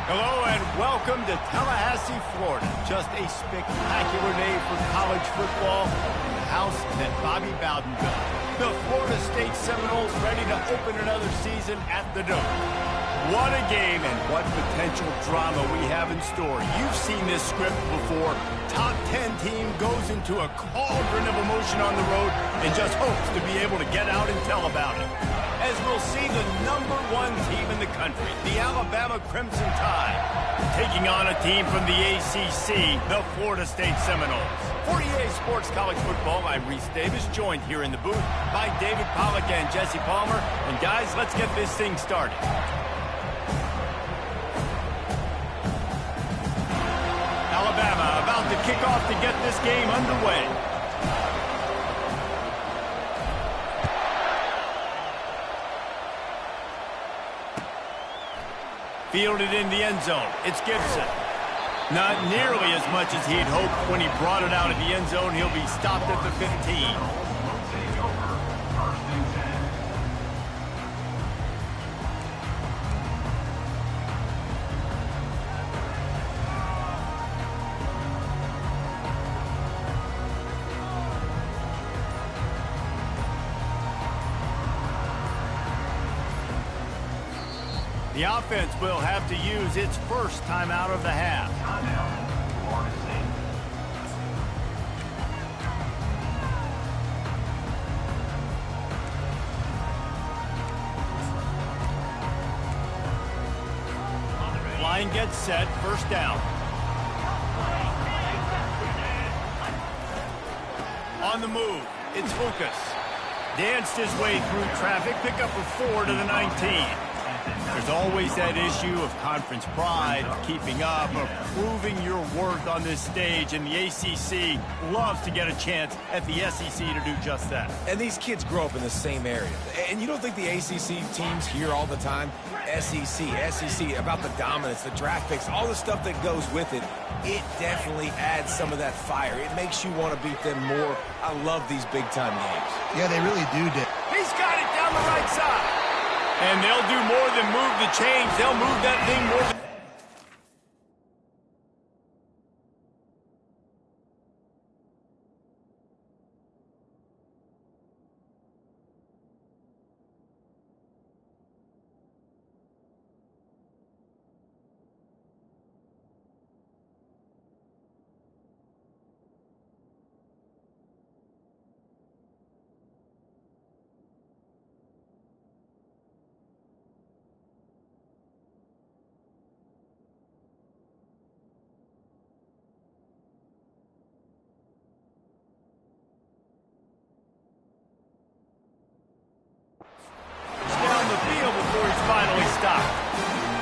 Hello and welcome to Tallahassee, Florida. Just a spectacular day for college football in the house that Bobby Bowden built. The Florida State Seminoles ready to open another season at the Dome. What a game and what potential drama we have in store. You've seen this script before. Top 10 team goes into a cauldron of emotion on the road and just hopes to be able to get out and tell about it. As we'll see the #1 team in the country, the Alabama Crimson Tide, taking on a team from the ACC, the Florida State Seminoles. For EA Sports College Football, I'm Reese Davis, joined here in the booth by David Pollack and Jesse Palmer. And guys, let's get this thing started. Alabama about to kick off to get this game underway. Fielded in the end zone. It's Gibson. Not nearly as much as he'd hoped when he brought it out of the end zone. He'll be stopped at the 15. The offense will have to use its first timeout of the half. Line gets set, first down. On the move, it's Lucas. Danced his way through traffic, pick up a 4 to the 19. There's always that issue of conference pride, of keeping up, of proving your worth on this stage, and the ACC loves to get a chance at the SEC to do just that. And these kids grow up in the same area. And you don't think the ACC teams hear all the time, SEC, about the dominance, the draft picks, all the stuff that goes with it. It definitely adds some of that fire. It makes you want to beat them more. I love these big-time games. Yeah, they really do, Dick. He's got it down the right side. And they'll do more than move the chains. They'll move that thing more than...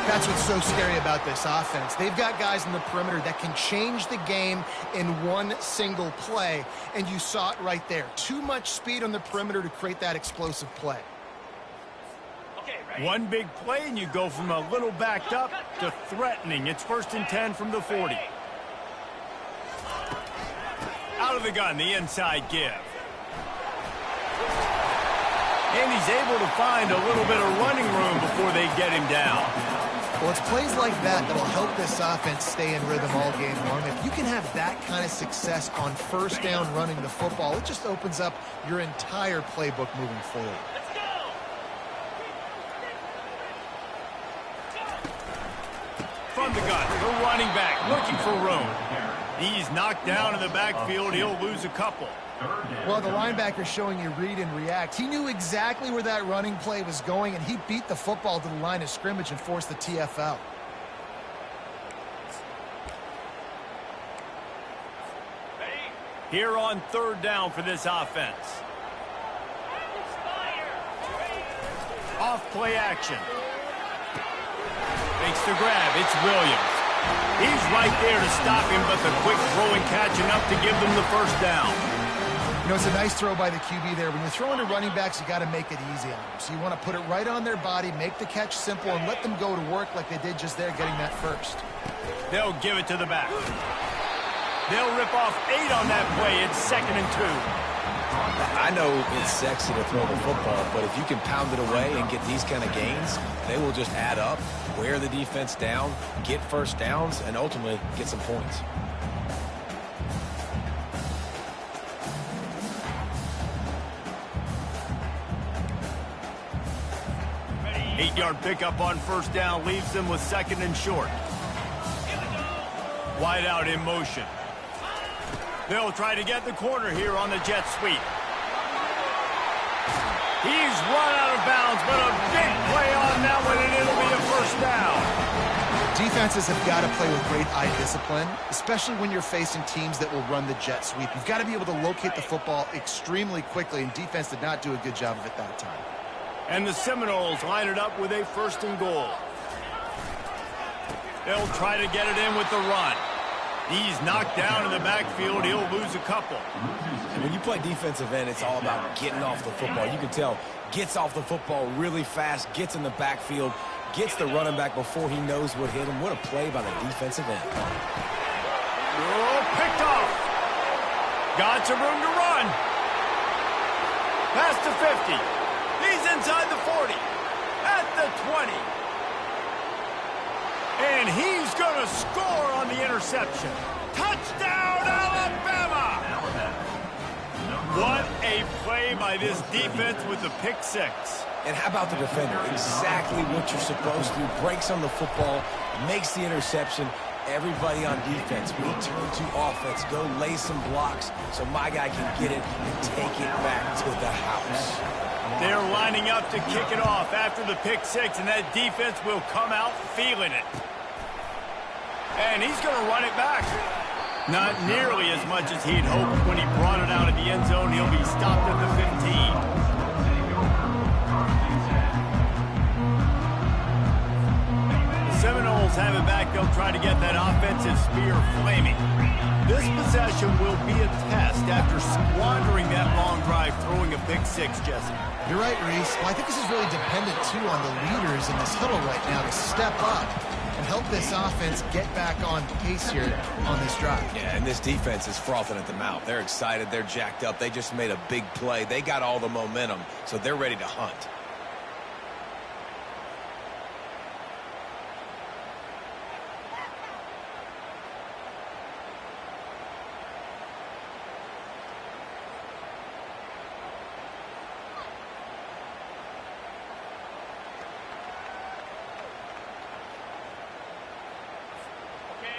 That's what's so scary about this offense. They've got guys in the perimeter that can change the game in one single play, and you saw it right there. Too much speed on the perimeter to create that explosive play. One big play, and you go from a little backed up to threatening. It's 1st and 10 from the 40. Out of the gun, the inside give. And he's able to find a little bit of running room before they get him down. Well, it's plays like that that'll help this offense stay in rhythm all game long. If you can have that kind of success on first down running the football, it just opens up your entire playbook moving forward. From the gun, the running back looking for room. He's knocked down in the backfield. He'll lose a couple. Well, the linebacker showing you read and react. He knew exactly where that running play was going, and he beat the football to the line of scrimmage and forced the TFL. Here on 3rd down for this offense. Off play action. Makes the grab. It's Williams. He's right there to stop him, but the quick throw and catch enough to give them the first down. You know, it's a nice throw by the QB there. When you're throwing to running backs, you got to make it easy on them. So you want to put it right on their body, make the catch simple, and let them go to work like they did just there, getting that first. They'll give it to the back. They'll rip off 8 on that play. It's 2nd and 2. I know it's sexy to throw the football, but if you can pound it away and get these kind of gains, they will just add up, wear the defense down, get first downs, and ultimately get some points. Eight-yard pickup on first down leaves them with second and short. Wide out in motion. They'll try to get the corner here on the jet sweep. He's run out of bounds, but a big play on that one, and it'll be a first down. Defenses have got to play with great eye discipline, especially when you're facing teams that will run the jet sweep. You've got to be able to locate the football extremely quickly, and defense did not do a good job of it that time. And the Seminoles line it up with a first and goal. They'll try to get it in with the run. He's knocked down in the backfield. He'll lose a couple. And when you play defensive end, it's all about getting off the football. You can tell, gets off the football really fast, gets in the backfield, gets the running back before he knows what hit him. What a play by the defensive end. Oh, picked off. Got some room to run. Past the 50. He's inside the 40. At the 20. And he's going to score on the interception. Touchdown, Alabama! What a play by this defense with the pick six. And how about the defender? Exactly what you're supposed to do. Breaks on the football, makes the interception. Everybody on defense, we turn to offense. Go lay some blocks so my guy can get it and take it back to the house. They're lining up to kick it off after the pick six, and that defense will come out feeling it. And he's going to run it back. Not nearly as much as he'd hoped when he brought it out of the end zone. He'll be stopped at the 15. The Seminoles have it back. They'll try to get that offensive spear flaming. This possession will be a test after squandering that long drive, throwing a pick six, Jesse. You're right, Reese. Well, I think this is really dependent, too, on the leaders in this huddle right now to step up and help this offense get back on pace here on this drive. Yeah, and this defense is frothing at the mouth. They're excited. They're jacked up. They just made a big play. They got all the momentum, so they're ready to hunt.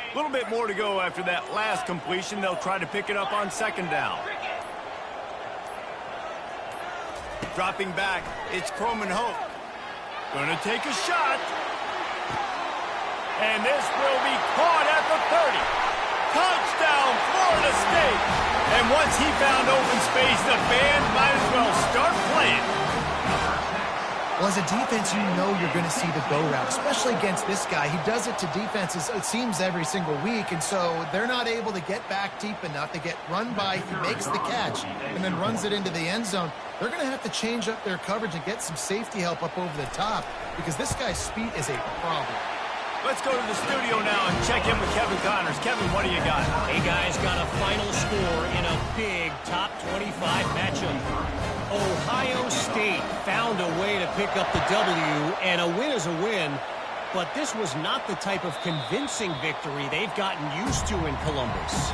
A little bit more to go after that last completion. They'll try to pick it up on second down. Dropping back, it's Croman Hope. Going to take a shot. And this will be caught at the 30. Touchdown, Florida State. And once he found open space, the band might as well start playing. Well, as a defense, you know you're going to see the go route, especially against this guy. He does it to defenses, it seems, every single week, and so they're not able to get back deep enough. They get run by, he makes the catch, and then runs it into the end zone. They're going to have to change up their coverage and get some safety help up over the top because this guy's speed is a problem. Let's go to the studio now and check in with Kevin Connors. Kevin, what do you got? Hey, guys, got a final score in a big top 25 matchup. Ohio State found a way to pick up the W, and a win is a win, but this was not the type of convincing victory they've gotten used to in Columbus.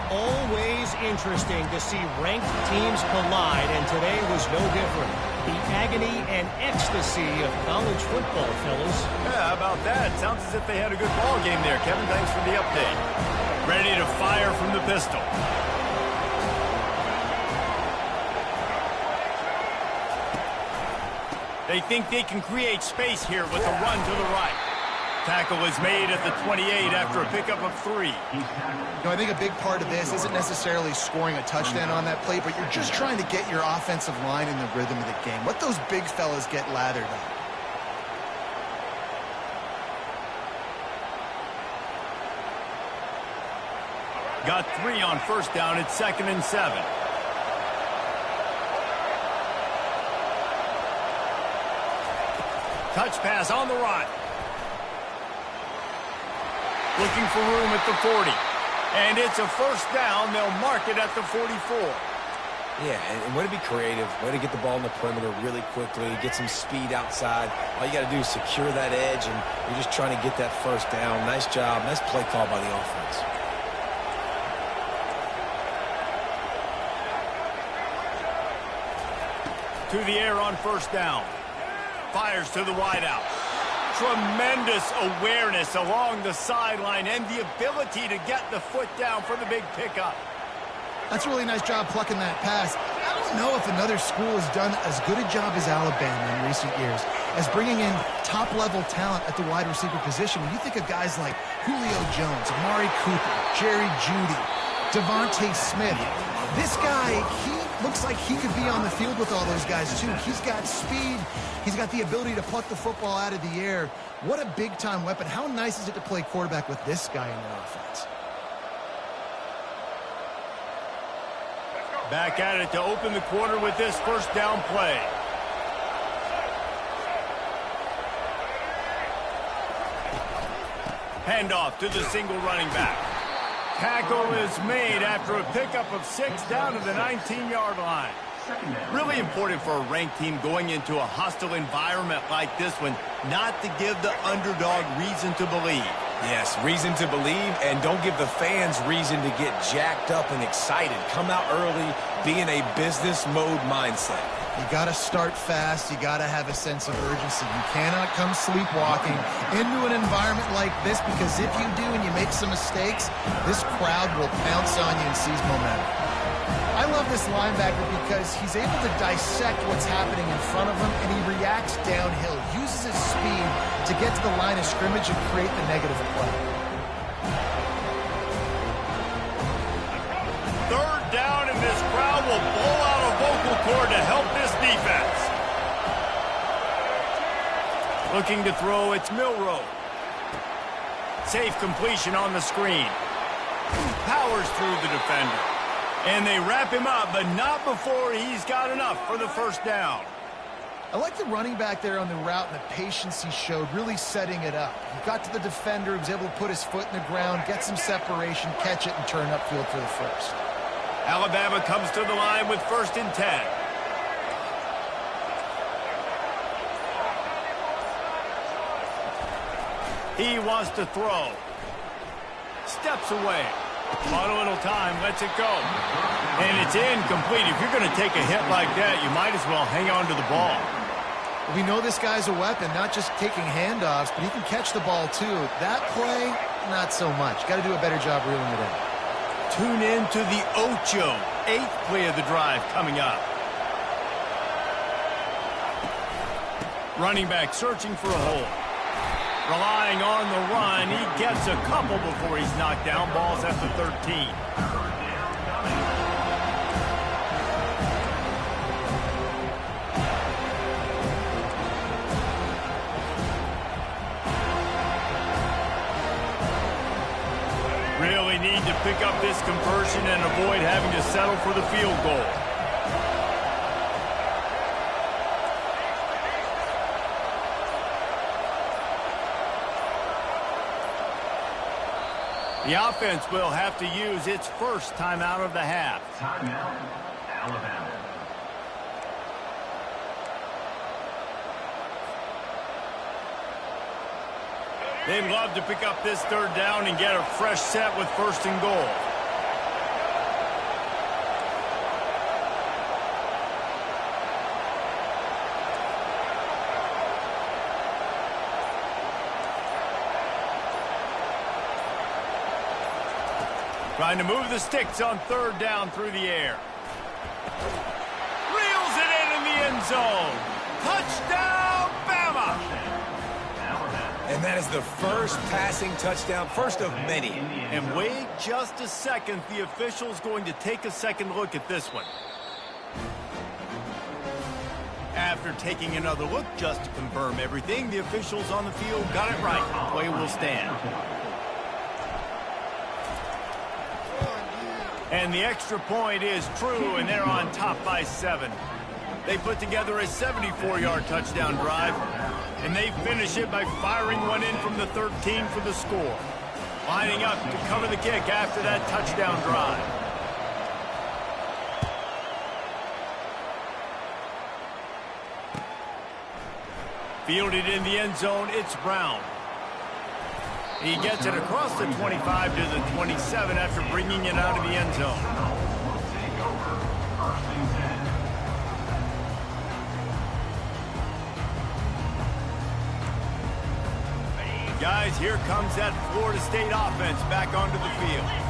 Always interesting to see ranked teams collide, and today was no different. The agony and ecstasy of college football, fellas. Yeah, how about that? Sounds as if they had a good ball game there. Kevin, thanks for the update. Ready to fire from the pistol. They think they can create space here with a run to the right. Tackle is made at the 28 after a pickup of 3. You know, I think a big part of this isn't necessarily scoring a touchdown on that play, but you're just trying to get your offensive line in the rhythm of the game. Let those big fellas get lathered up. Got 3 on first down. It's 2nd and 7. Touch pass on the run. Looking for room at the 40. And it's a first down. They'll mark it at the 44. Yeah, and way to be creative, way to get the ball in the perimeter really quickly, get some speed outside. All you got to do is secure that edge, and you're just trying to get that first down. Nice job. Nice play call by the offense. To the air on first down. Fires to the wideout. Tremendous awareness along the sideline and the ability to get the foot down for the big pickup. That's a really nice job plucking that pass. I don't know if another school has done as good a job as Alabama in recent years as bringing in top-level talent at the wide receiver position. When you think of guys like Julio Jones, Amari Cooper, Jerry Jeudy, Devontae Smith, this guy, he looks like he could be on the field with all those guys, too. He's got speed. He's got the ability to pluck the football out of the air. What a big-time weapon. How nice is it to play quarterback with this guy in your offense? Back at it to open the quarter with this first down play. Handoff to the single running back. Tackle is made after a pickup of 6 down to the 19-yard line. Really important for a ranked team going into a hostile environment like this one, not to give the underdog reason to believe. Yes, reason to believe, and don't give the fans reason to get jacked up and excited. Come out early, be in a business mode mindset. You got to start fast. You got to have a sense of urgency. You cannot come sleepwalking into an environment like this, because if you do and you make some mistakes, this crowd will pounce on you and seize momentum. I love this linebacker because he's able to dissect what's happening in front of him, and he reacts downhill, uses his speed to get to the line of scrimmage and create the negative play. Third down, and this crowd will blow out a vocal cord to help this defense. Looking to throw, it's Milroe. Safe completion on the screen. Powers through the defender. And they wrap him up, but not before he's got enough for the first down. I like the running back there on the route and the patience he showed, really setting it up. He got to the defender, he was able to put his foot in the ground, get some separation, catch it, and turn upfield for the first. Alabama comes to the line with 1st and 10. He wants to throw. Steps away. Bought a little time, lets it go. And it's incomplete. If you're going to take a hit like that, you might as well hang on to the ball. We know this guy's a weapon, not just taking handoffs, but he can catch the ball too. That play, not so much. Got to do a better job reeling it in. Tune in to the Ocho. 8th play of the drive coming up. Running back searching for a hole. Relying on the run, he gets a couple before he's knocked down. Ball's at the 13. Really need to pick up this conversion and avoid having to settle for the field goal. The offense will have to use its first timeout of the half. Timeout, Alabama. They'd love to pick up this 3rd down and get a fresh set with 1st and goal. Trying to move the sticks on 3rd down through the air. Reels it in the end zone. Touchdown, Bama! And that is the first passing touchdown, first of many. And wait just a second. The official's going to take a second look at this one. After taking another look just to confirm everything, the officials on the field got it right. Play will stand. And the extra point is true, and they're on top by 7. They put together a 74-yard touchdown drive, and they finish it by firing one in from the 13 for the score. Lining up to cover the kick after that touchdown drive. Fielded in the end zone, it's Brown. He gets it across the 25 to the 27 after bringing it out of the end zone. Guys, here comes that Florida State offense back onto the field.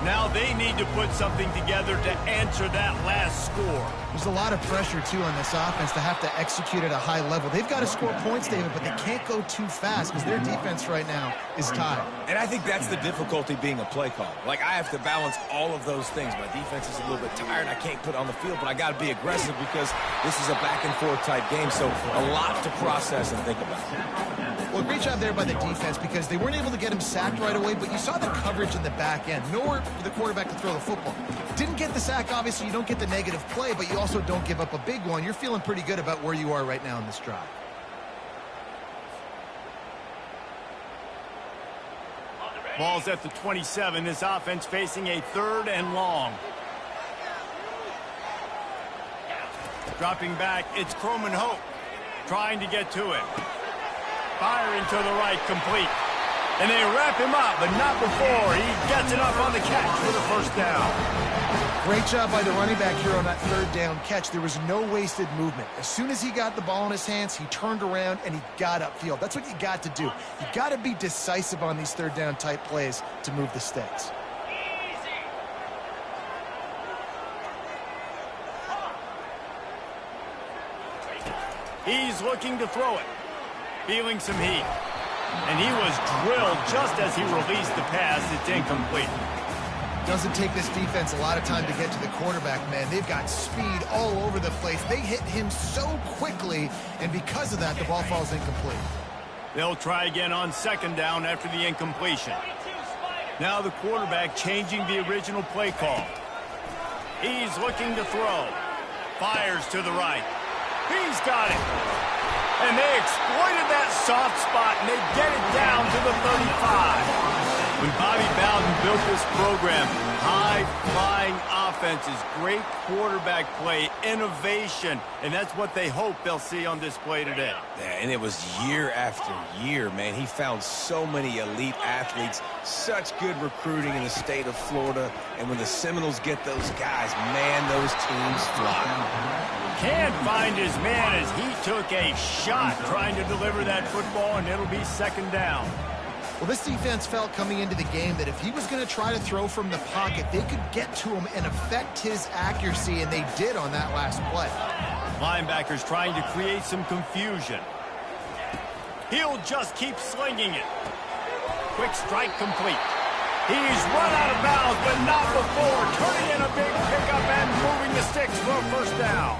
Now they need to put something together to answer that last score. There's a lot of pressure, too, on this offense to have to execute at a high level. They've got to score points, David, but they can't go too fast because their defense right now is tired. And I think that's the difficulty being a play call. Like, I have to balance all of those things. My defense is a little bit tired. I can't put it on the field, but I got to be aggressive because this is a back-and-forth type game, so a lot to process and think about. Well, great job there by the defense because they weren't able to get him sacked right away, but you saw the coverage in the back end. Nowhere for the quarterback to throw the football. Didn't get the sack, obviously. You don't get the negative play, but you also don't give up a big one. You're feeling pretty good about where you are right now in this drive. Ball's at the 27. This offense facing a 3rd and long. Dropping back, it's Croman Hope trying to get to it. Firing to the right, complete. And they wrap him up, but not before he gets it up on the catch for the first down. Great job by the running back here on that 3rd down catch. There was no wasted movement. As soon as he got the ball in his hands, he turned around and he got upfield. That's what you got to do. You got to be decisive on these 3rd down type plays to move the stakes. He's looking to throw it. Feeling some heat. And he was drilled just as he released the pass. It's incomplete. Doesn't take this defense a lot of time to get to the quarterback, man. They've got speed all over the place. They hit him so quickly, and because of that, the ball falls incomplete. They'll try again on 2nd down after the incompletion. Now the quarterback changing the original play call. He's looking to throw. Fires to the right. He's got it. And they exploited that soft spot, and they get it down to the 35. When Bobby Bowden built this program, high-flying offenses, great quarterback play, innovation, and that's what they hope they'll see on display today. Yeah, and it was year after year, man. He found so many elite athletes, such good recruiting in the state of Florida, and when the Seminoles get those guys, man, those teams fly. Can't find his man as he took a shot trying to deliver that football, and it'll be 2nd down. Well, this defense felt coming into the game that if he was going to try to throw from the pocket, they could get to him and affect his accuracy, and they did on that last play. Linebackers trying to create some confusion. He'll just keep slinging it. Quick strike complete. He's run out of bounds, but not before. Turning in a big pickup and moving the sticks for a 1st down.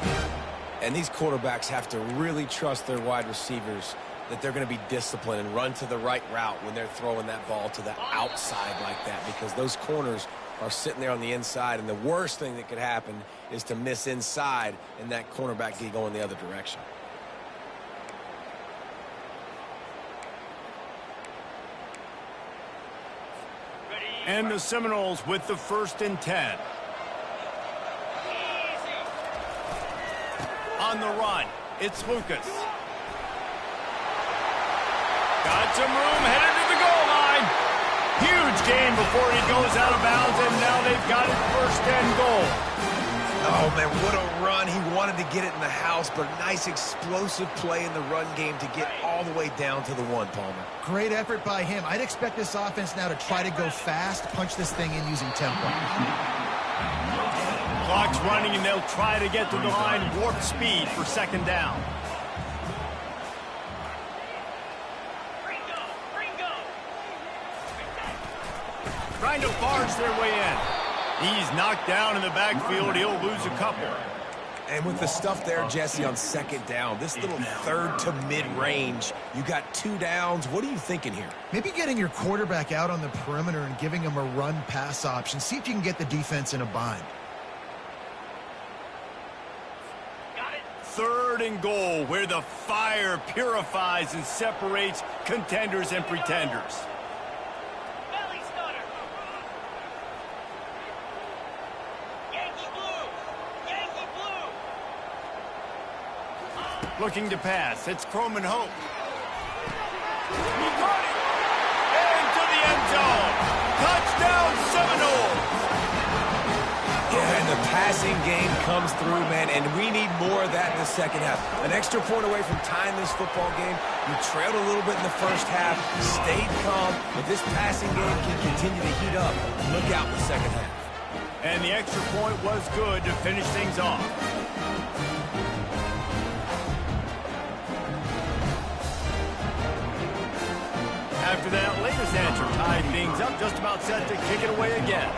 And these quarterbacks have to really trust their wide receivers that they're going to be disciplined and run to the right route when they're throwing that ball to the outside like that, because those corners are sitting there on the inside, and the worst thing that could happen is to miss inside and that cornerback get going the other direction. And the Seminoles with the 1st and 10. On the run, it's Lucas. Got some room, headed to the goal line. Huge gain before he goes out of bounds, and now they've got it 1st and goal. Oh, man, what a run. He wanted to get it in the house, but a nice explosive play in the run game to get all the way down to the 1, Palmer. Great effort by him. I'd expect this offense now to try to go fast, punch this thing in using tempo. Clock's running, and they'll try to get to the line, warp speed for 2nd down. Trying to barge their way in. He's knocked down in the backfield. He'll lose a couple. And with the stuff there, Jesse, on 2nd down, this little 3rd to mid-range, you got 2 downs. What are you thinking here? Maybe getting your quarterback out on the perimeter and giving him a run-pass option. See if you can get the defense in a bind. 3rd and goal, where the fire purifies and separates contenders and pretenders. Looking to pass. It's Croman Hope. He caught it. Into the end zone. Touchdown Seminoles. Yeah, and the passing game comes through, man, and we need more of that in the second half. An extra point away from tying this football game. You trailed a little bit in the first half, stayed calm. If this passing game can continue to heat up, look out in the second half. And the extra point was good to finish things off. After that latest answer tied things up, just about set to kick it away again.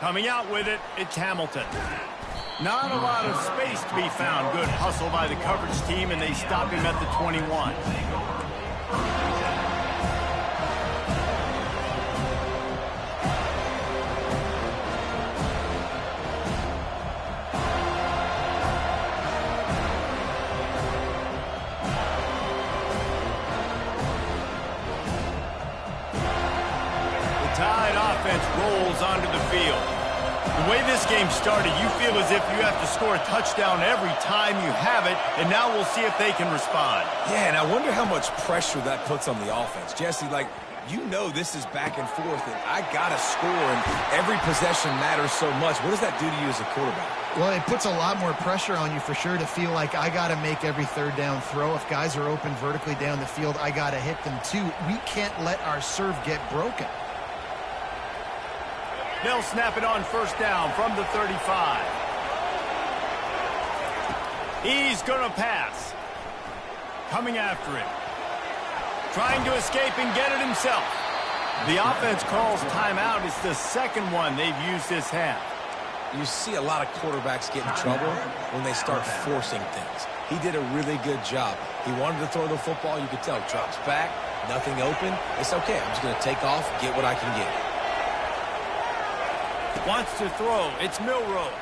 Coming out with it, it's Hamilton. Not a lot of space to be found. Good hustle by the coverage team, and they stop him at the 21. Tide offense rolls onto the field. The way this game started, you feel as if you have to score a touchdown every time you have it, and now we'll see if they can respond. Yeah, and I wonder how much pressure that puts on the offense. Jesse, like, you know this is back and forth, and I got to score, and every possession matters so much. What does that do to you as a quarterback? Well, it puts a lot more pressure on you for sure to feel like I got to make every third down throw. If guys are open vertically down the field, I got to hit them too. We can't let our serve get broken. They'll snap it on first down from the 35. He's going to pass. Coming after him. Trying to escape and get it himself. The offense calls timeout. It's the second one they've used this half. You see a lot of quarterbacks get in trouble when they start forcing things. He did a really good job. He wanted to throw the football. You could tell. Drops back. Nothing open. It's okay. I'm just going to take off, get what I can get. Wants to throw. It's Milroe.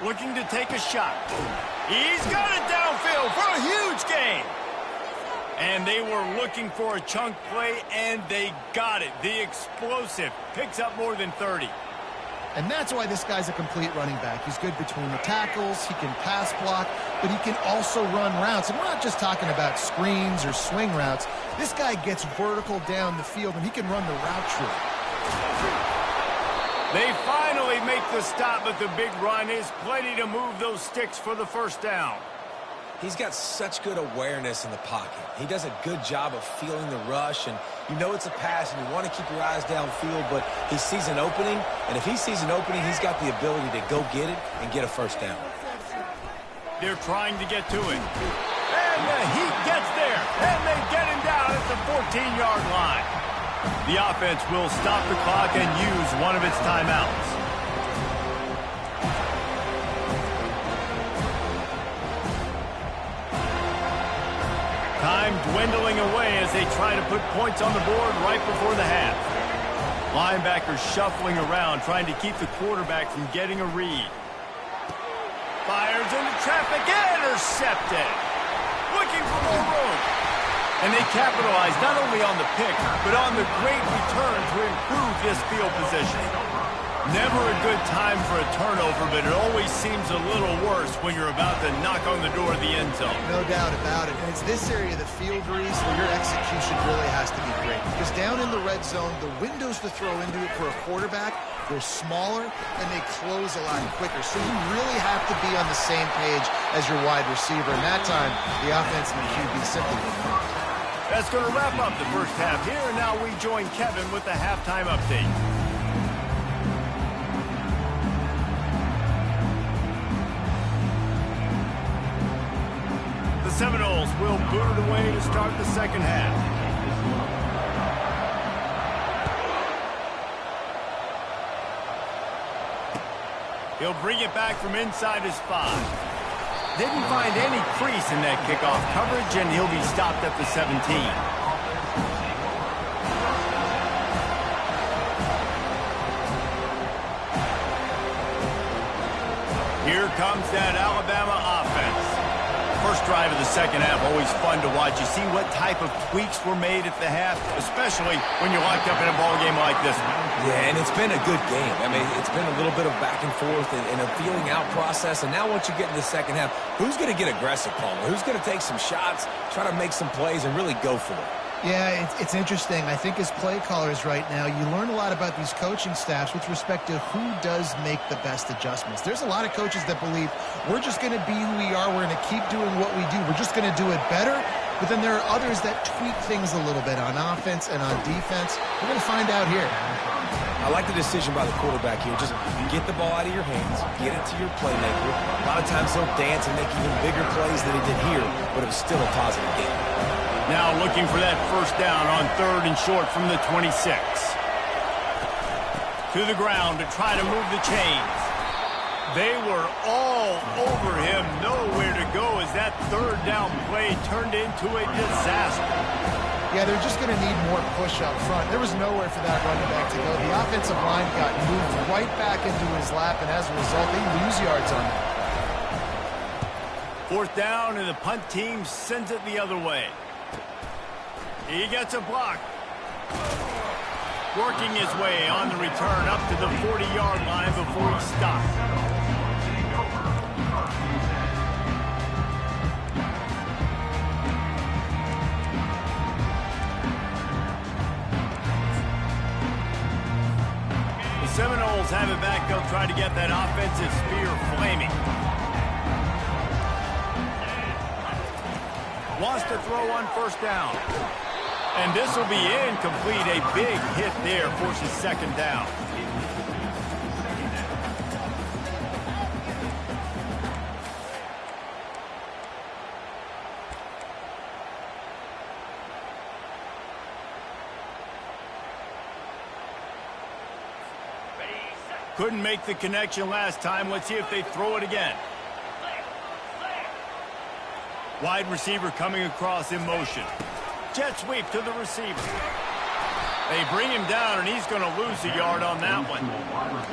Looking to take a shot. He's got it downfield for a huge gain. And they were looking for a chunk play, and they got it. The explosive picks up more than 30. And that's why this guy's a complete running back. He's good between the tackles, he can pass block, but he can also run routes. And we're not just talking about screens or swing routes. This guy gets vertical down the field, and he can run the route tree. They finally make the stop, but the big run is plenty to move those sticks for the first down. He's got such good awareness in the pocket. He does a good job of feeling the rush, and you know it's a pass, and you want to keep your eyes downfield, but he sees an opening, and if he sees an opening, he's got the ability to go get it and get a first down. They're trying to get to it. And the Heat gets there, and they get him down at the 14-yard line. The offense will stop the clock and use one of its timeouts. Time dwindling away as they try to put points on the board right before the half. Linebackers shuffling around, trying to keep the quarterback from getting a read. Fires into traffic, intercepted. Looking for more room. And they capitalize not only on the pick, but on the great return to improve this field position. Never a good time for a turnover, but it always seems a little worse when you're about to knock on the door of the end zone. No doubt about it. And it's this area of the field, Reese, where your execution really has to be great. Because down in the red zone, the windows to throw into it for a quarterback, they're smaller and they close a lot quicker. So you really have to be on the same page as your wide receiver. And that time, the offense and the QB simply didn't work. That's going to wrap up the first half here. And now we join Kevin with the halftime update. The Seminoles will boot it away to start the second half. He'll bring it back from inside his 5. Didn't find any crease in that kickoff coverage, and he'll be stopped at the 17. Here comes that Alabama offense. First drive of the second half, always fun to watch. You see what type of tweaks were made at the half, especially when you're locked up in a ball game like this one. Yeah, and it's been a good game. I mean, it's been a little bit of back and forth and a feeling out process. And now once you get in the second half, who's going to get aggressive, Palmer? Who's going to take some shots, try to make some plays, and really go for it? Yeah, it's interesting. I think as play callers right now, you learn a lot about these coaching staffs with respect to who does make the best adjustments. There's a lot of coaches that believe we're just going to be who we are. We're going to keep doing what we do. We're just going to do it better. But then there are others that tweak things a little bit on offense and on defense. We're going to find out here. I like the decision by the quarterback here. Just get the ball out of your hands, get it to your playmaker. A lot of times he'll dance and make even bigger plays than he did here, but it was still a positive game. Now looking for that first down on 3rd and short from the 26. To the ground to try to move the chains. They were all over him. Nowhere to go as that 3rd down play turned into a disaster. Yeah, they're just going to need more push up front. There was nowhere for that running back to go. The offensive line got moved right back into his lap, and as a result, they lose yards on that. 4th down, and the punt team sends it the other way. He gets a block. Working his way on the return up to the 40-yard line before he stops. The Seminoles have it back. They'll try to get that offensive spear flaming. Wants to throw on 1st down. And this will be incomplete. A big hit there forces 2nd down. Couldn't make the connection last time. Let's see if they throw it again. Wide receiver coming across in motion. Jet sweep to the receiver. They bring him down, and he's going to lose a yard on that one.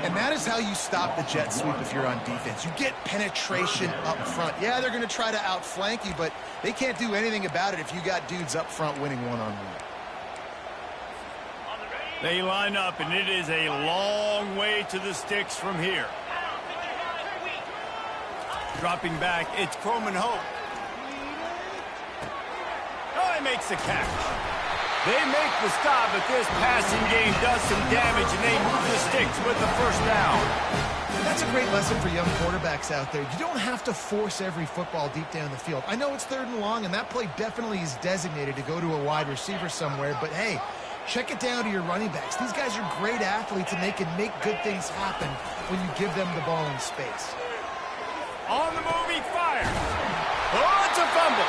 And that is how you stop the jet sweep if you're on defense. You get penetration up front. Yeah, they're going to try to outflank you, but they can't do anything about it if you got dudes up front winning one-on-one. They line up, and it is a long way to the sticks from here. Dropping back, it's Croman Hope. Oh, he makes the catch. They make the stop, but this passing game does some damage, and they move the sticks with the 1st down. That's a great lesson for young quarterbacks out there. You don't have to force every football deep down the field. I know it's 3rd and long, and that play definitely is designated to go to a wide receiver somewhere, but hey, check it down to your running backs. These guys are great athletes, and they can make good things happen when you give them the ball in space. On the move, he fires. Oh, it's a fumble.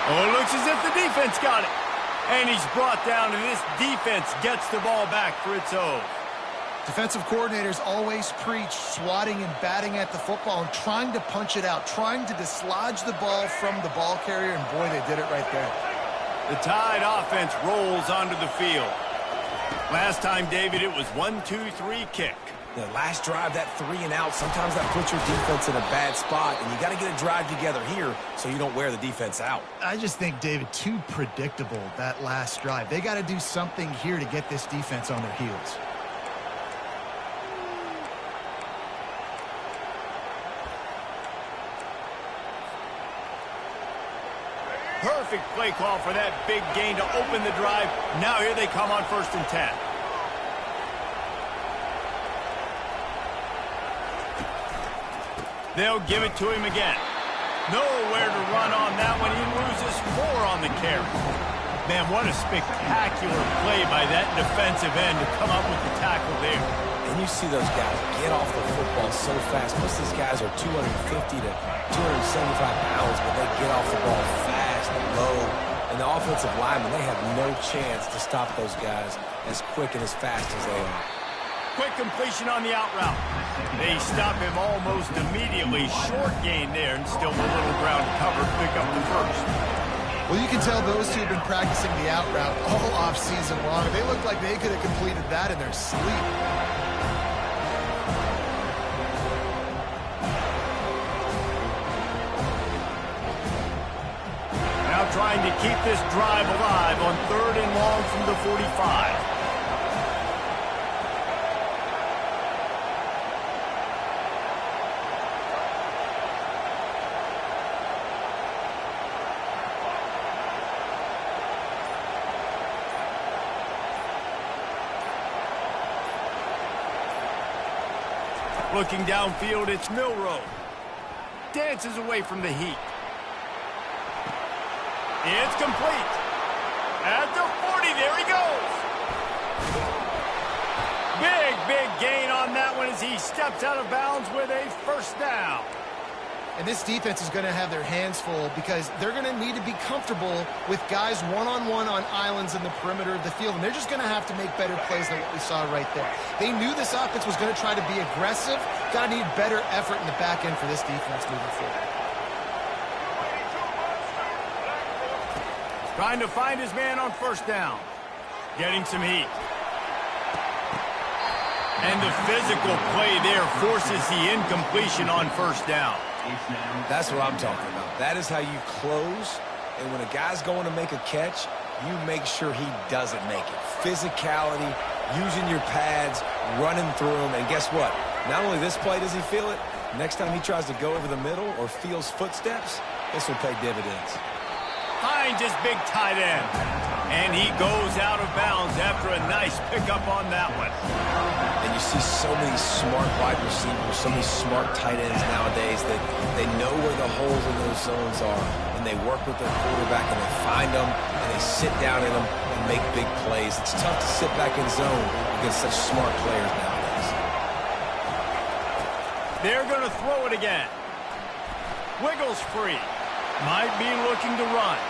Oh, it looks as if the defense got it. And he's brought down, and this defense gets the ball back for its own. Defensive coordinators always preach swatting and batting at the football and trying to punch it out, trying to dislodge the ball from the ball carrier, and boy, they did it right there. The Tide offense rolls onto the field. Last time, David, it was 1-2-3 kick. The last drive, that 3 and out, sometimes that puts your defense in a bad spot, and you got to get a drive together here so you don't wear the defense out. I just think, David, too predictable, that last drive. They got to do something here to get this defense on their heels. Perfect play call for that big gain to open the drive. Now here they come on 1st and 10. They'll give it to him again. Nowhere to run on that one. He loses 4 on the carry. Man, what a spectacular play by that defensive end to come up with the tackle there. And you see those guys get off the football so fast. Most of these guys are 250 to 275 pounds, but they get off the ball fast and low. And the offensive linemen, they have no chance to stop those guys as quick and as fast as they are. Quick completion on the out route. They stop him almost immediately. Short gain there, and still a little ground cover. Pick up the 1st. Well, you can tell those two have been practicing the out route all off-season long. They look like they could have completed that in their sleep. trying to keep this drive alive on 3rd and long from the 45. Looking downfield, it's Milroe. Dances away from the heat. It's complete. At the 40, there he goes. Big gain on that one as he steps out of bounds with a first down. And this defense is going to have their hands full because they're going to need to be comfortable with guys one-on-one on islands in the perimeter of the field. And they're just going to have to make better plays than what we saw right there. They knew this offense was going to try to be aggressive. Got to need better effort in the back end for this defense moving forward. Trying to find his man on first down. Getting some heat. And the physical play there forces the incompletion on first down. That's what I'm talking about. That is how you close. And when a guy's going to make a catch, you make sure he doesn't make it. Physicality, using your pads, running through them. And guess what? Not only this play does he feel it, next time he tries to go over the middle or feels footsteps, this will pay dividends. Finds his big tight end. And he goes out of bounds after a nice pickup on that one. And you see so many smart wide receivers, so many smart tight ends nowadays that they know where the holes in those zones are. And they work with their quarterback and they find them and they sit down in them and make big plays. It's tough to sit back in zone against such smart players nowadays. They're going to throw it again. Wiggles free. Might be looking to run.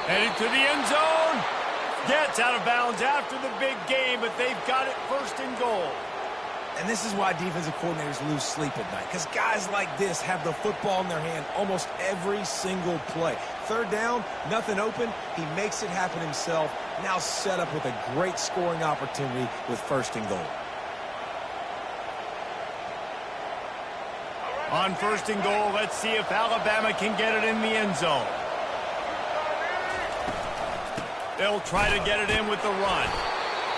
Headed to the end zone. Gets out of bounds after the big game, but they've got it 1st and goal. And this is why defensive coordinators lose sleep at night, because guys like this have the football in their hand almost every single play. 3rd down, nothing open. He makes it happen himself. Now set up with a great scoring opportunity with 1st and goal. On 1st and goal, let's see if Alabama can get it in the end zone. They'll try to get it in with the run.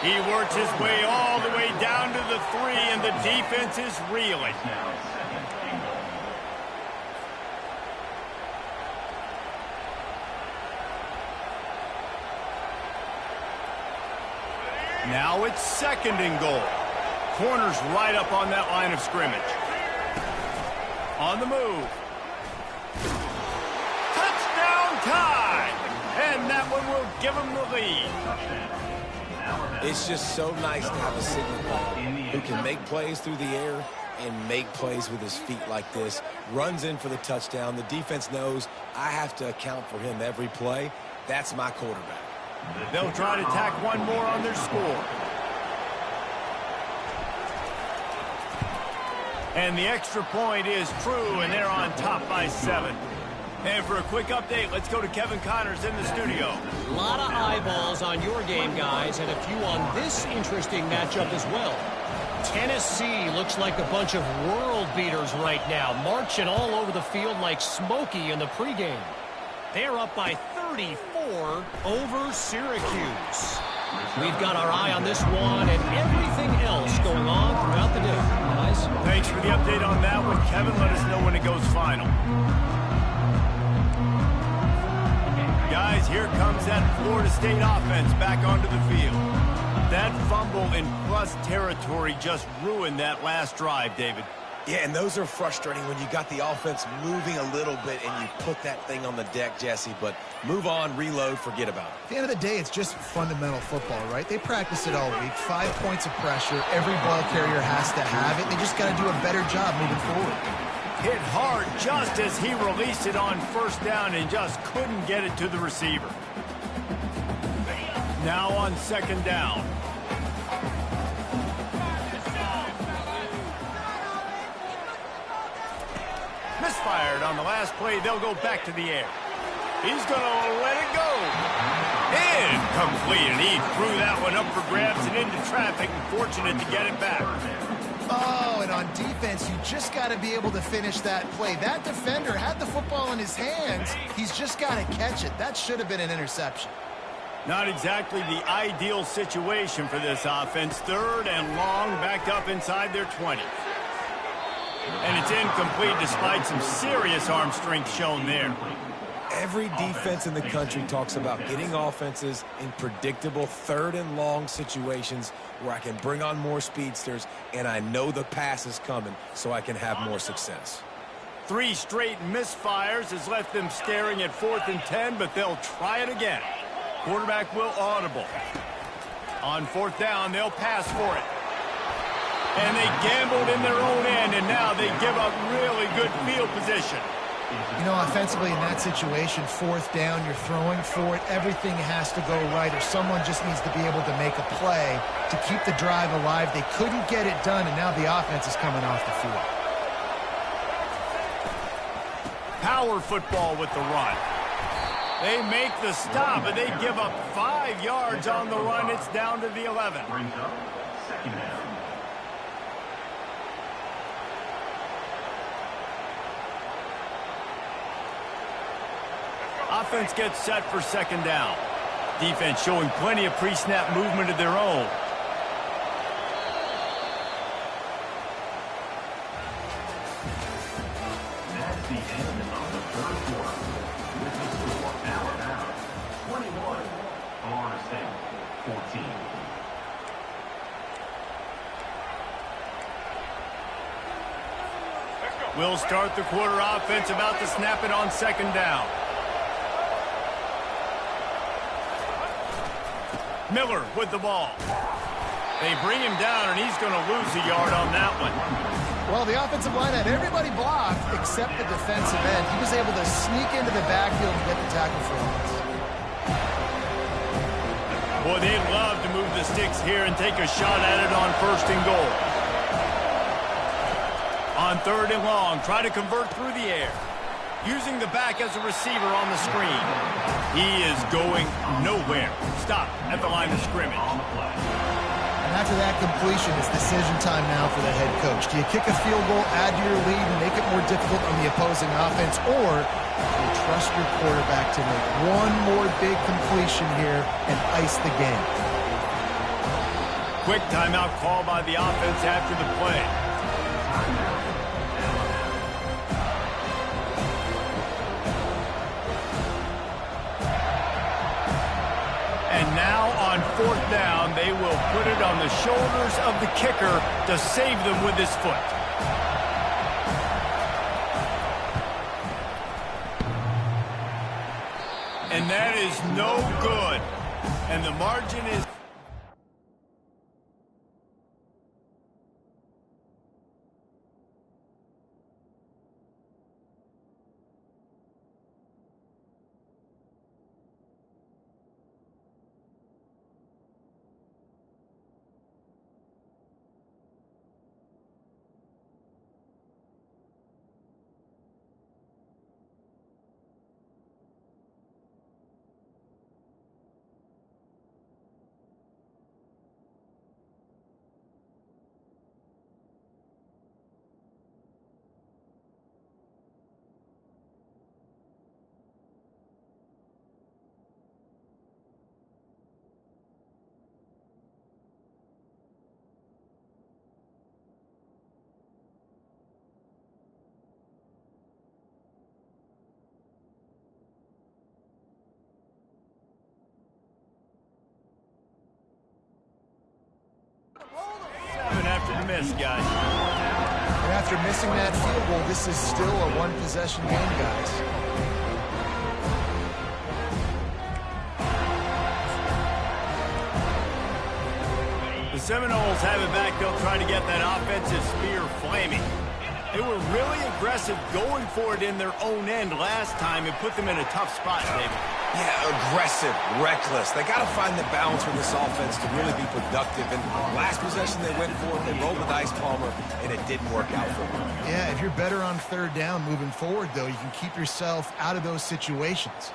He works his way all the way down to the 3, and the defense is reeling. Now it's 2nd and goal. Corner's right up on that line of scrimmage. On the move. Touchdown time! And that one will give him the lead. It's just so nice to have a signal ball who can make plays through the air and make plays with his feet like this. Runs in for the touchdown. The defense knows I have to account for him every play. That's my quarterback. They'll try to tack one more on their score. And the extra point is true, and they're on top by 7. And for a quick update, let's go to Kevin Connors in the studio. A lot of eyeballs on your game, guys, and a few on this interesting matchup as well. Tennessee looks like a bunch of world beaters right now, marching all over the field like Smokey in the pregame. They're up by 34 over Syracuse. We've got our eye on this one and everything else going on throughout the day, guys. Thanks for the update on that one, Kevin. Let us know when it goes final. Guys, here comes that Florida State offense back onto the field. That fumble in plus territory just ruined that last drive, David. Yeah, and those are frustrating when you got the offense moving a little bit and you put that thing on the deck, Jesse. But move on, reload, forget about it. At the end of the day, it's just fundamental football, right? They practice it all week. 5 points of pressure. Every ball carrier has to have it. They just got to do a better job moving forward. Hit hard just as he released it on 1st down and just couldn't get it to the receiver. Now on 2nd down. Misfired on the last play. They'll go back to the air. He's going to let it go. Incomplete. And he threw that one up for grabs and into traffic. Fortunate to get it back. Oh, and on defense, you just got to be able to finish that play. That defender had the football in his hands. He's just got to catch it. That should have been an interception. Not exactly the ideal situation for this offense. 3rd and long, backed up inside their 20. And it's incomplete despite some serious arm strength shown there. Every defense in the country talks about getting offenses in predictable 3rd and long situations where I can bring on more speedsters and I know the pass is coming so I can have more success. 3 straight misfires has left them staring at 4th and 10, but they'll try it again. Quarterback will audible. On 4th down, they'll pass for it. And they gambled in their own end, and now they give up really good field position. You know, offensively in that situation, 4th down, you're throwing for it. Everything has to go right, or someone just needs to be able to make a play to keep the drive alive. They couldn't get it done, and now the offense is coming off the field. Power football with the run. They make the stop, and they give up 5 yards on the run. It's down to the 11. Brings up 2nd down. Offense gets set for 2nd down. Defense showing plenty of pre-snap movement of their own. That's the end of the 3rd quarter. With the score, Alabama 21, Florida State 14. We'll start the quarter offense about to snap it on 2nd down. Miller with the ball. They bring him down, and he's going to lose a yard on that one. Well, the offensive line had everybody blocked except the defensive end. He was able to sneak into the backfield and get the tackle for loss. Boy, they'd love to move the sticks here and take a shot at it on 1st and goal. On 3rd and long, try to convert through the air. Using the back as a receiver on the screen. He is going nowhere. Stop at the line of scrimmage. And after that completion, it's decision time now for the head coach. Do you kick a field goal, add to your lead, and make it more difficult on the opposing offense, or do you trust your quarterback to make one more big completion here and ice the game? Quick timeout call by the offense after the play. And now on 4th down, they will put it on the shoulders of the kicker to save them with his foot. And that is no good. And the margin is... after the miss, guys. And after missing that field goal, this is still a one-possession game, guys. The Seminoles have it back. They'll try to get that offensive spear flaming. They were really aggressive going for it in their own end last time and put them in a tough spot, David. Yeah, aggressive, reckless. They got to find the balance with this offense to really be productive. And last possession they went for it, they rolled the dice, Palmer, and it didn't work out for them. Yeah, if you're better on 3rd down moving forward, though, you can keep yourself out of those situations.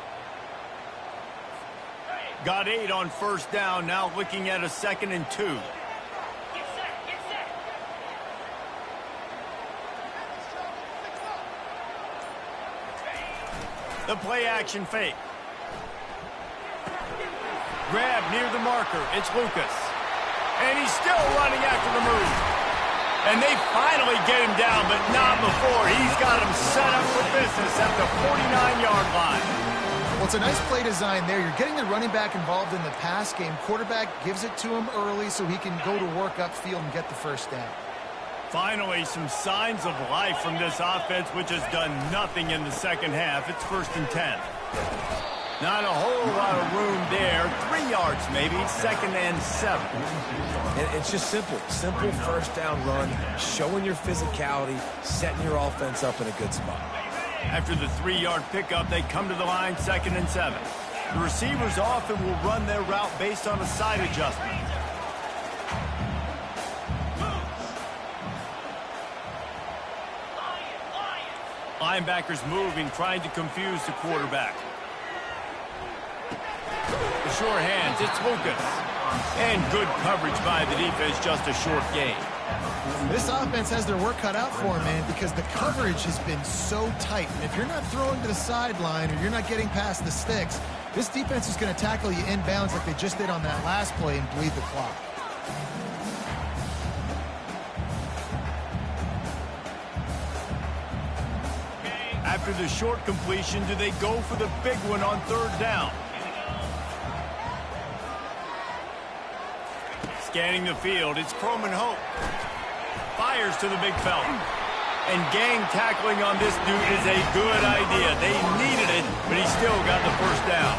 Got 8 on 1st down, now looking at a 2nd and 2. The play action fake. Grab near the marker. It's Lucas. And he's still running after the move. And they finally get him down, but not before. He's got him set up for business at the 49-yard line. Well, it's a nice play design there. You're getting the running back involved in the pass game. Quarterback gives it to him early so he can go to work upfield and get the first down. Finally, some signs of life from this offense, which has done nothing in the second half. It's 1st and 10. Not a whole lot of room there. 3 yards maybe. 2nd and 7. It's just simple. Simple first down run, showing your physicality, setting your offense up in a good spot. After the 3-yard pickup, they come to the line 2nd and 7. The receivers often will run their route based on a side adjustment. Linebackers moving, trying to confuse the quarterback. The short hands, it's Lucas. And good coverage by the defense, just a short gain. This offense has their work cut out for them, man, because the coverage has been so tight. And if you're not throwing to the sideline or you're not getting past the sticks, this defense is going to tackle you inbounds like they just did on that last play and bleed the clock. After the short completion, do they go for the big one on 3rd down? Scanning the field, it's Croman Hope. Fires to the big fella. And gang tackling on this dude is a good idea. They needed it, but he still got the first down.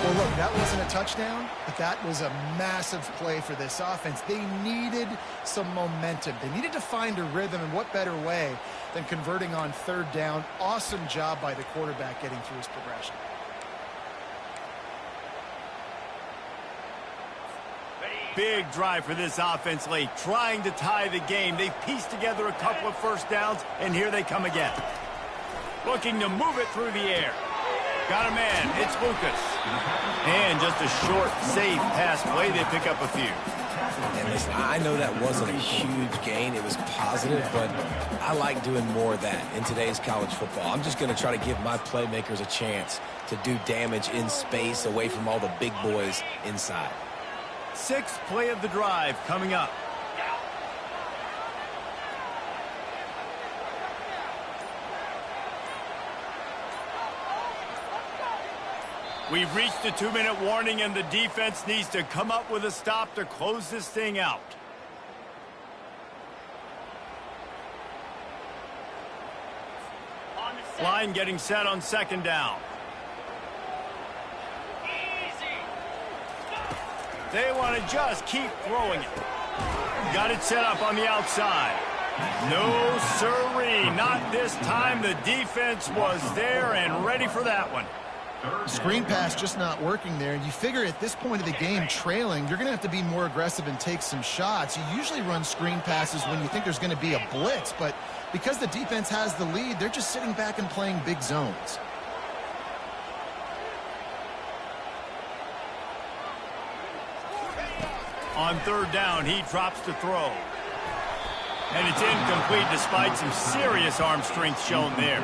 Well, look, that wasn't a touchdown, but that was a massive play for this offense. They needed some momentum. They needed to find a rhythm, and what better way than converting on 3rd down. Awesome job by the quarterback getting through his progression. Big drive for this offense late, trying to tie the game. They pieced together a couple of first downs, and here they come again. Looking to move it through the air. Got a man, it's Lucas. And just a short, safe pass play, they pick up a few. And listen, I know that wasn't a huge gain. It was positive, but I like doing more of that in today's college football. I'm just going to try to give my playmakers a chance to do damage in space away from all the big boys inside. 6th play of the drive coming up. We've reached the 2-minute warning, and the defense needs to come up with a stop to close this thing out. Line getting set on 2nd down. They want to just keep throwing it. Got it set up on the outside. No sirree, not this time. The defense was there and ready for that one. Screen pass just not working there. And you figure at this point of the game, trailing, you're going to have to be more aggressive and take some shots. You usually run screen passes when you think there's going to be a blitz, but because the defense has the lead, they're just sitting back and playing big zones. On 3rd down, he drops to throw. And it's incomplete despite some serious arm strength shown there.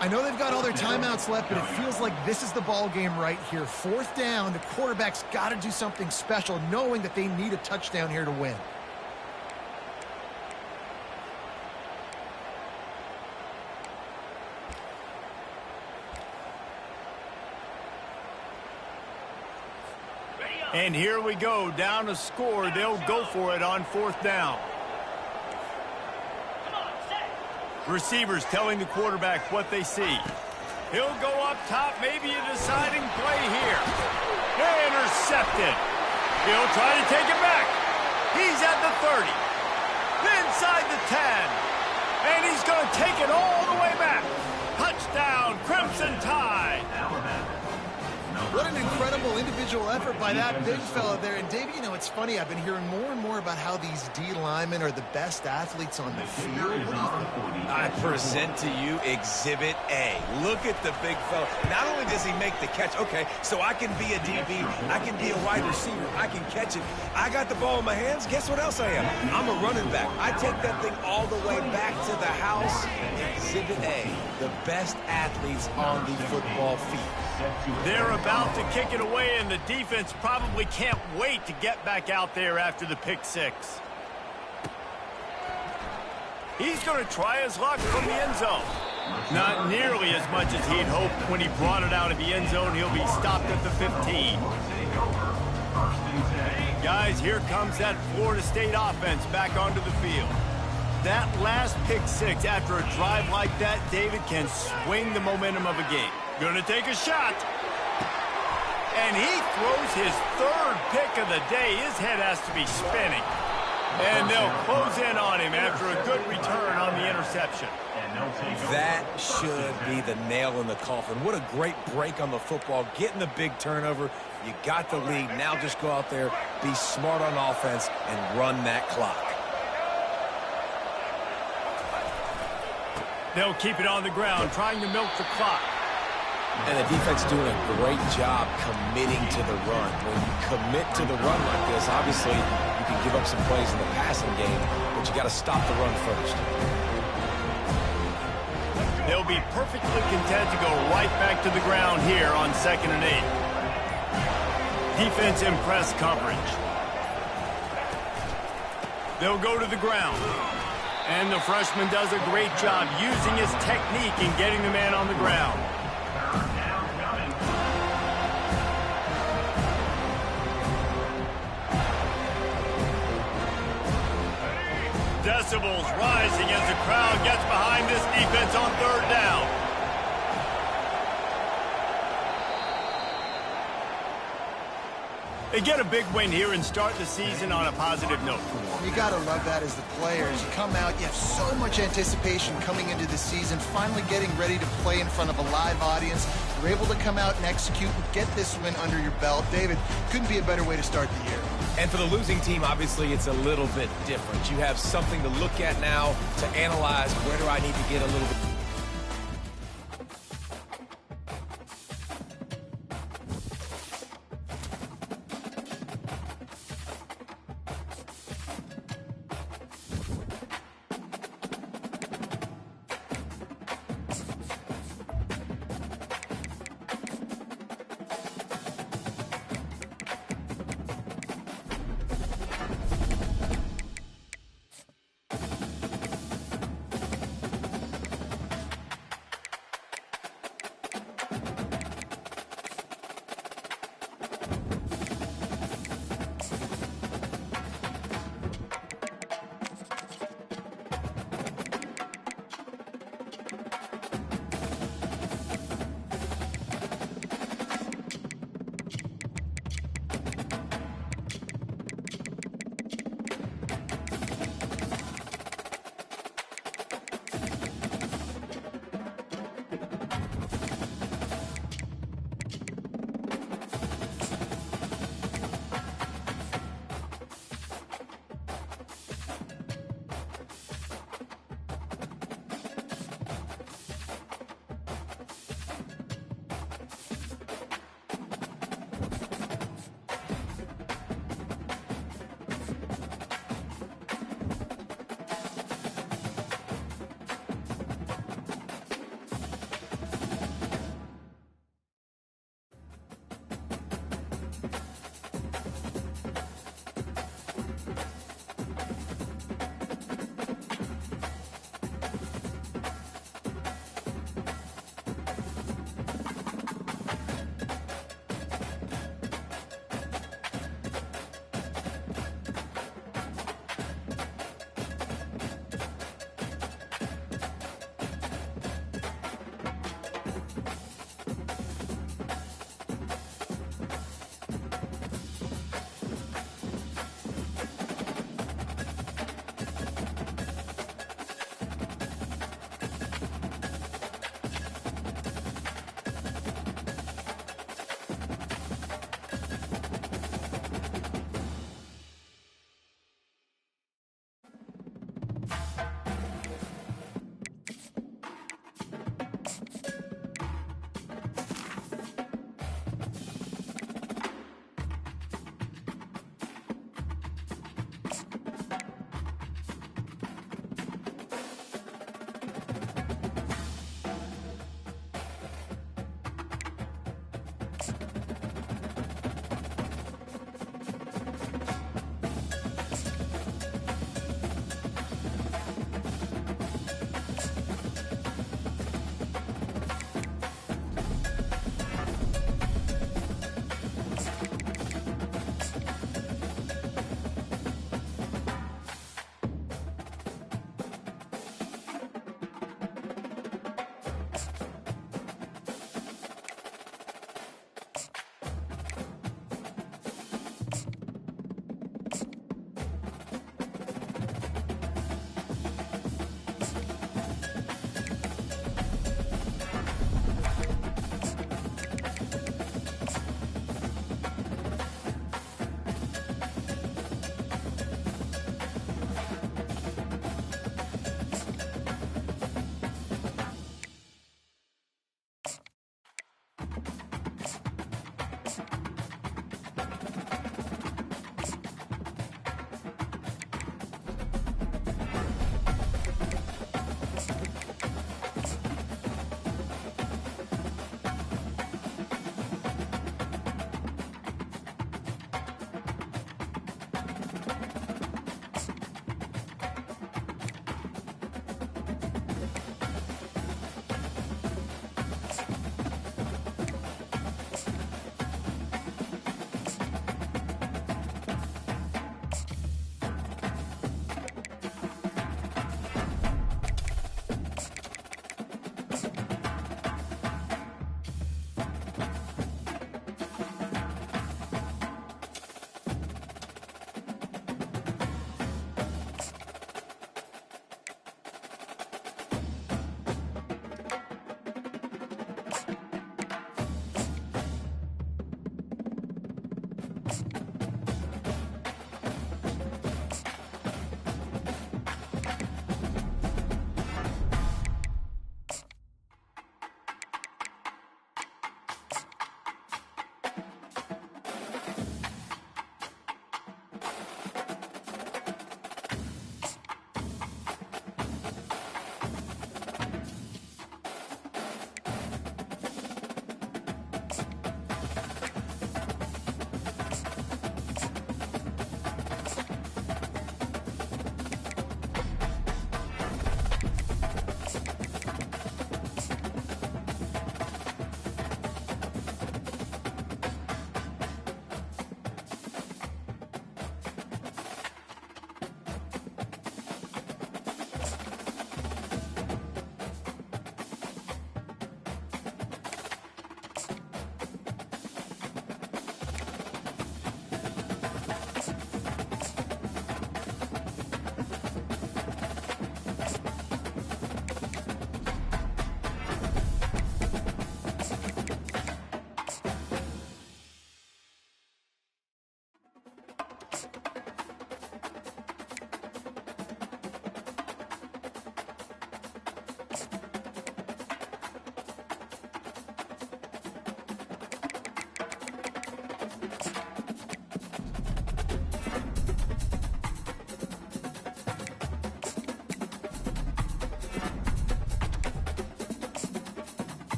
I know they've got all their timeouts left, but it feels like this is the ball game right here. 4th down, the quarterback's got to do something special, knowing that they need a touchdown here to win. And here we go, down to score. They'll go for it on 4th down. Receivers telling the quarterback what they see. He'll go up top, maybe a deciding play here. Intercepted. He'll try to take it back. He's at the 30. Inside the 10. And he's going to take it all the way back. Touchdown, Crimson Tide. What an incredible incredible individual effort by that big fella there. And, Dave, you know, it's funny. I've been hearing more and more about how these D linemen are the best athletes on the field. What do you think? I present to you Exhibit A. Look at the big fella. Not only does he make the catch, okay, so I can be a DB, I can be a wide receiver, I can catch it. I got the ball in my hands. Guess what else I am? I'm a running back. I take that thing all the way back to the house. Exhibit A, the best athletes on the football field. They're about to kick it away, and the defense probably can't wait to get back out there after the pick six. He's going to try his luck from the end zone. Not nearly as much as he'd hoped when he brought it out of the end zone. He'll be stopped at the 15. Guys, here comes that Florida State offense back onto the field. That last pick six after a drive like that, David, can swing the momentum of a game. Gonna take a shot. And he throws his third pick of the day. His head has to be spinning. And they'll close in on him after a good return on the interception. That should be the nail in the coffin. What a great break on the football. Getting the big turnover. You got the lead. Now just go out there, be smart on offense, and run that clock. They'll keep it on the ground, trying to milk the clock. And the defense doing a great job committing to the run. When you commit to the run like this, obviously you can give up some plays in the passing game, but you got to stop the run first. They'll be perfectly content to go right back to the ground here on 2nd and 8. Defense in press coverage. They'll go to the ground. And the freshman does a great job using his technique in getting the man on the ground. Decibels rising as the crowd gets behind this defense on 3rd down. They get a big win here and start the season on a positive note. You got to love that as the players. You come out, you have so much anticipation coming into the season, finally getting ready to play in front of a live audience. You're able to come out and execute and get this win under your belt. David, couldn't be a better way to start the year. And for the losing team, obviously, it's a little bit different. You have something to look at now to analyze. Where do I need to get a little bit